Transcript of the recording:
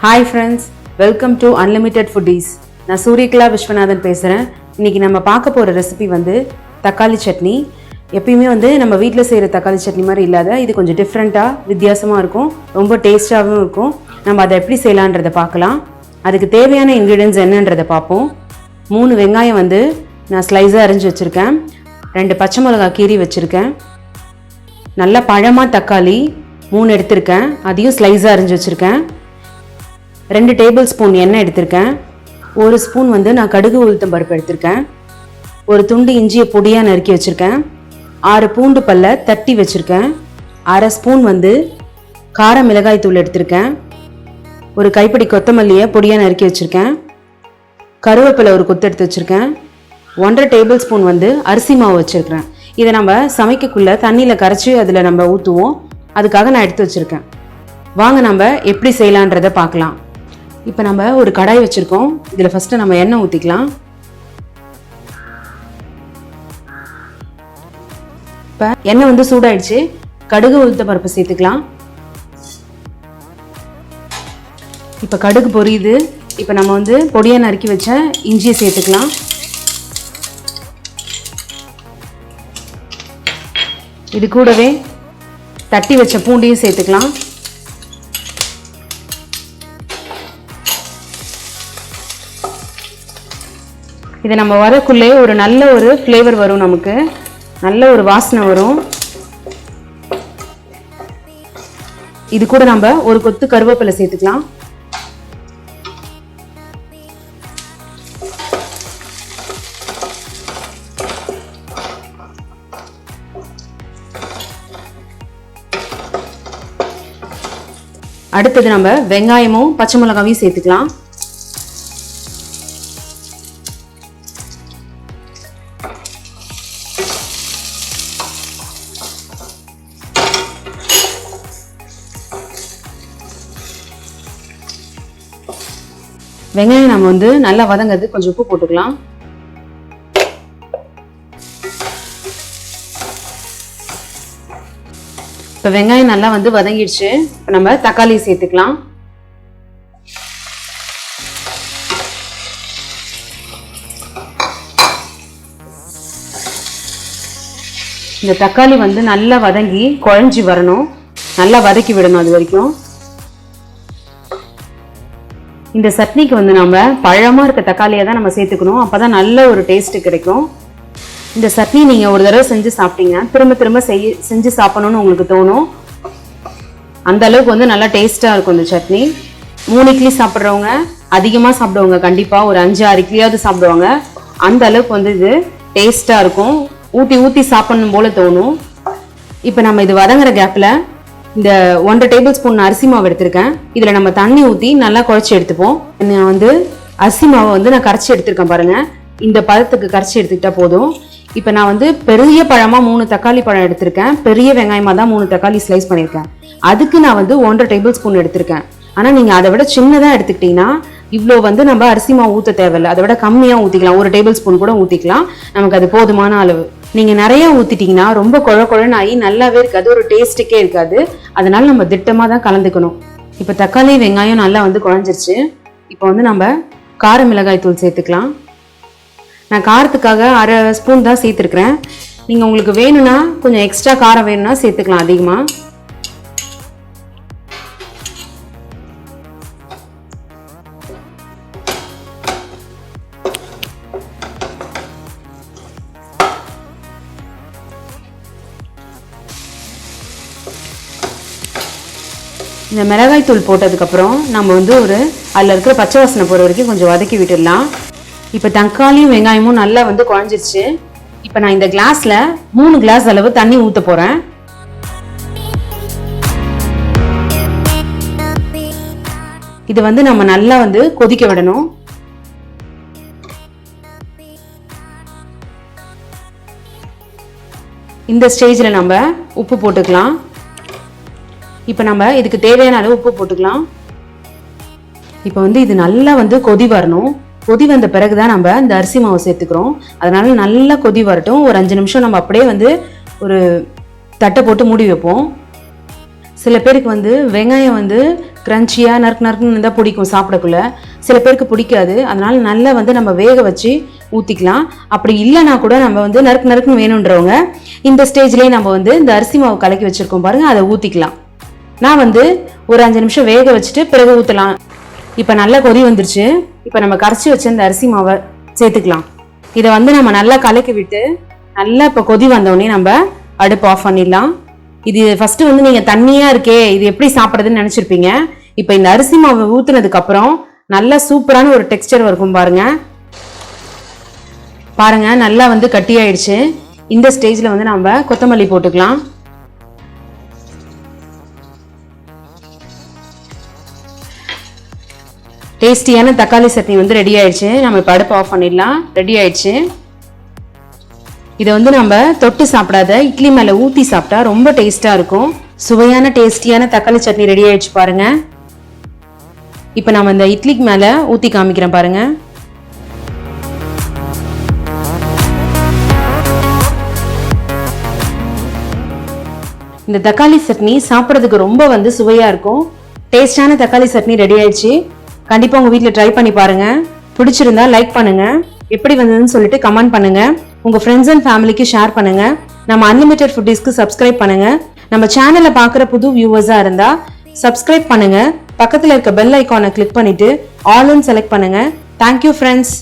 Hi friends, welcome to Unlimited Foodies. நான் சூரியகலா விஸ்வநாதன் பேசுகிறேன். இன்றைக்கி நம்ம பார்க்க போகிற ரெசிபி வந்து தக்காளி சட்னி. எப்பயுமே வந்து நம்ம வீட்டில் செய்கிற தக்காளி சட்னி மாதிரி இல்லாத இது கொஞ்சம் டிஃப்ரெண்ட்டாக வித்தியாசமாக இருக்கும், ரொம்ப டேஸ்ட்டாகவும் இருக்கும். நம்ம அதை எப்படி செய்யலான்றதை பார்க்கலாம். அதுக்கு தேவையான இன்க்ரீடியன்ஸ் என்னன்றதை பார்ப்போம். 3 வெங்காயம் வந்து நான் ஸ்லைஸாக அரிஞ்சு வச்சுருக்கேன். 2 பச்சை மிளகாய் கீரி வச்சுருக்கேன். நல்லா பழமாக தக்காளி 3 எடுத்திருக்கேன், அதையும் ஸ்லைஸாக அரிஞ்சு வச்சுருக்கேன். 2 டேபிள் ஸ்பூன் எண்ணெய் எடுத்திருக்கேன். 1 ஸ்பூன் வந்து நான் கடுகு உளுத்தம் பருப்பு எடுத்திருக்கேன். ஒரு துண்டு இஞ்சியை பொடியாக நறுக்கி வச்சுருக்கேன். 6 பூண்டு பல்ல தட்டி வச்சுருக்கேன். 1/2 ஸ்பூன் வந்து கார மிளகாய் தூள் எடுத்திருக்கேன். ஒரு கைப்பிடி கொத்தமல்லியை பொடியாக நறுக்கி வச்சுருக்கேன். கருவேப்பிலை ஒரு கொத்து எடுத்து வச்சுருக்கேன். 1.5 டேபிள் ஸ்பூன் வந்து அரிசி மாவு வச்சுருக்கிறேன். இதை நம்ம சமைக்கக்குள்ளே தண்ணியில் கரைச்சி அதில் நம்ம ஊற்றுவோம், அதுக்காக நான் எடுத்து வச்சுருக்கேன். வாங்க நம்ம எப்படி செய்யலான்றதை பார்க்கலாம். இப்போ நம்ம ஒரு கடாய் வச்சுருக்கோம். இதில் ஃபஸ்ட்டு நம்ம எண்ணெய் ஊற்றிக்கலாம். இப்போ எண்ணெய் வந்து சூடாயிடுச்சு. கடுகு உளுத்த பருப்பு சேர்த்துக்கலாம். இப்போ கடுகு பொரியுது. இப்போ நம்ம வந்து பொடியாக நறுக்கி வச்ச இஞ்சியை சேர்த்துக்கலாம். இது கூடவே தட்டி வச்ச பூண்டையும் சேர்த்துக்கலாம். இதை நம்ம வரக்குள்ளே ஒரு நல்ல ஒரு ஃப்ளேவர் வரும், நமக்கு நல்ல ஒரு வாசனை வரும். இது கூட நம்ம ஒரு கொத்து கருவேப்பிலை சேர்த்துக்கலாம். அடுத்தது நம்ம வெங்காயமும் பச்சை மிளகாயும் சேர்த்துக்கலாம். வெங்காயம் நம்ம வந்து நல்லா வதங்கிறது, கொஞ்சம் உப்பு போட்டுக்கலாம். இப்போ வெங்காயம் நல்லா வந்து வதங்கிடுச்சு. இப்போ நம்ம தக்காளி சேர்த்துக்கலாம். இந்த தக்காளி வந்து நல்லா வதங்கி குழஞ்சி வரணும், நல்லா வதக்கி விடணும் அது வரைக்கும். இந்த சட்னிக்கு வந்து நம்ம பழமாக இருக்க தக்காளியை தான் நம்ம சேர்த்துக்கணும், அப்போ தான் நல்ல ஒரு டேஸ்ட்டு கிடைக்கும். இந்த சட்னி நீங்கள் ஒரு தடவை செஞ்சு சாப்பிட்டீங்கன்னா திரும்ப திரும்ப செஞ்சு சாப்பிடணும்னு உங்களுக்கு தோணும். அந்த அளவுக்கு வந்து நல்லா டேஸ்ட்டாக இருக்கும் இந்த சட்னி. 3 இட்லி சாப்பிட்றவங்க, அதிகமாக சாப்பிடுவாங்க, கண்டிப்பாக ஒரு 5-6 இட்லியாவது சாப்பிடுவாங்க. அந்த அளவுக்கு வந்து இது டேஸ்ட்டாக இருக்கும், ஊற்றி ஊற்றி சாப்பிடணும் போல தோணும். இப்போ நம்ம இது வதங்குற கேப்பில் இந்த 1.5 டேபிள் ஸ்பூன் அரிசி மாவு எடுத்திருக்கேன். இதில் நம்ம தண்ணி ஊற்றி நல்லா குழச்சி எடுத்துப்போம். நான் வந்து அரிசி மாவை வந்து நான் கரைச்சி எடுத்திருக்கேன் பாருங்கள், இந்த பழத்துக்கு கரைச்சி எடுத்துக்கிட்டா போதும். இப்போ நான் வந்து பெரிய பழமாக 3 தக்காளி பழம் எடுத்திருக்கேன். பெரிய வெங்காயமாக தான் 3 தக்காளி ஸ்லைஸ் பண்ணியிருக்கேன். அதுக்கு நான் வந்து 1.5 டேபிள் ஸ்பூன் எடுத்திருக்கேன். ஆனால் நீங்கள் அதை விட சின்னதாக எடுத்துக்கிட்டிங்கன்னா இவ்வளோ வந்து நம்ம அரிசி மாவு ஊற்ற தேவையில்லை, அதை விட கம்மியாக ஊற்றிக்கலாம். 1 டேபிள் ஸ்பூன் கூட ஊற்றிக்கலாம், நமக்கு அது போதுமான அளவு. நீங்கள் நிறைய ஊற்றிட்டிங்கன்னா ரொம்ப குழன்னு ஆகி நல்லாவே இருக்காது, ஒரு டேஸ்ட்டுக்கே இருக்காது. அதனால நம்ம திட்டமாக தான் கலந்துக்கணும். இப்போ தக்காளி வெங்காயம் நல்லா வந்து குழஞ்சிருச்சு. இப்போ வந்து நம்ம கார மிளகாய் தூள் சேர்த்துக்கலாம். நான் காரத்துக்காக 1/2 ஸ்பூன் தான் சேர்த்துருக்குறேன். நீங்கள் உங்களுக்கு வேணும்னா கொஞ்சம் எக்ஸ்ட்ரா காரம் வேணும்னா சேர்த்துக்கலாம் அதிகமாக. இந்த மிளகாய் தூள் போட்டதுக்கப்புறம் நம்ம வந்து அதில் இருக்கிற பச்சை வாசனை போகிற வரைக்கும் கொஞ்சம் வதக்கி விட்டுடலாம். இப்போ தக்காளியும் வெங்காயமும் நல்லா வந்து குழஞ்சிருச்சு. இப்போ நான் இந்த கிளாஸில் 3 கிளாஸ் அளவு தண்ணி ஊற்ற போகிறேன். இது வந்து நம்ம நல்லா வந்து கொதிக்க விடணும். இந்த ஸ்டேஜில் நம்ம உப்பு போட்டுக்கலாம். இப்போ நம்ம இதுக்கு தேவையான அளவு உப்பு போட்டுக்கலாம். இப்போ வந்து இது நல்லா வந்து கொதி வரணும். கொதி வந்த பிறகு தான் நம்ம இந்த அரிசி மாவு சேர்த்துக்கிறோம். அதனால நல்லா கொதி வரட்டும். ஒரு 5 நிமிஷம் நம்ம அப்படியே வந்து ஒரு தட்டை போட்டு மூடி வைப்போம். சில பேருக்கு வந்து வெங்காயம் வந்து கிரன்ச்சியாக நறுக்குன்னு இருந்தால் பிடிக்கும் சாப்பிடக்குள்ள. சில பேருக்கு பிடிக்காது. அதனால நல்லா வந்து நம்ம வேக வச்சு ஊற்றிக்கலாம். அப்படி இல்லைனா கூட நம்ம வந்து நறுக்குன்னு வேணுன்றவங்க இந்த ஸ்டேஜ்லேயே நம்ம வந்து இந்த அரிசி மாவு கலக்கி வச்சுருக்கோம் பாருங்கள், அதை ஊற்றிக்கலாம். நான் வந்து ஒரு 5 நிமிஷம் வேக வச்சுட்டு பிறகு ஊற்றலாம். இப்போ நல்லா கொதி வந்துருச்சு. இப்போ நம்ம கரைச்சி வச்ச இந்த அரிசி மாவை சேர்த்துக்கலாம். இதை வந்து நம்ம நல்லா கலக்கி விட்டு நல்லா இப்போ கொதி வந்தோடனே நம்ம அடுப்பு ஆஃப் பண்ணிடலாம். இது ஃபஸ்ட்டு வந்து நீங்கள் தண்ணியாக இருக்கே இது எப்படி சாப்பிட்றதுன்னு நினச்சிருப்பீங்க. இப்போ இந்த அரிசி மாவை ஊற்றுனதுக்கப்புறம் நல்லா சூப்பரான ஒரு டெக்ஸ்டர் இருக்கும் பாருங்க நல்லா வந்து கட்டியாயிடுச்சு. இந்த ஸ்டேஜில் வந்து நம்ம கொத்தமல்லி போட்டுக்கலாம். டேஸ்டியான தக்காளி சட்னி வந்து ரெடி ஆயிடுச்சு. நம்ம இப்போ அடுப்பு ஆஃப் பண்ணிடலாம். ரெடி ஆயிடுச்சு. இதை வந்து நம்ம தொட்டு சாப்பிடாத இட்லி மேலே ஊற்றி சாப்பிட்டா ரொம்ப டேஸ்ட்டாக இருக்கும். சுவையான டேஸ்டியான தக்காளி சட்னி ரெடி ஆயிடுச்சு பாருங்க. இப்போ நம்ம இந்த இட்லிக்கு மேலே ஊற்றி காமிக்கிறேன் பாருங்க. இந்த தக்காளி சட்னி சாப்பிட்றதுக்கு ரொம்ப வந்து சுவையாக இருக்கும். டேஸ்டான தக்காளி சட்னி ரெடி ஆயிடுச்சு. கண்டிப்பாக உங்கள் வீட்டில் ட்ரை பண்ணி பாருங்கள். பிடிச்சிருந்தா லைக் பண்ணுங்கள், எப்படி வந்ததுன்னு சொல்லிட்டு கமெண்ட் பண்ணுங்கள், உங்கள் ஃப்ரெண்ட்ஸ் அண்ட் ஃபேமிலிக்கு ஷேர் பண்ணுங்கள். நம்ம அன்லிமிட்டட் ஃபுட்டீஸ்க்கு சப்ஸ்கிரைப் பண்ணுங்கள். நம்ம சேனலை பார்க்குற புது வியூவர்ஸாக இருந்தால் சப்ஸ்கிரைப் பண்ணுங்கள். பக்கத்தில் இருக்க பெல் ஐக்கானை கிளிக் பண்ணிவிட்டு ஆல்னு செலக்ட் பண்ணுங்கள். Thank you friends.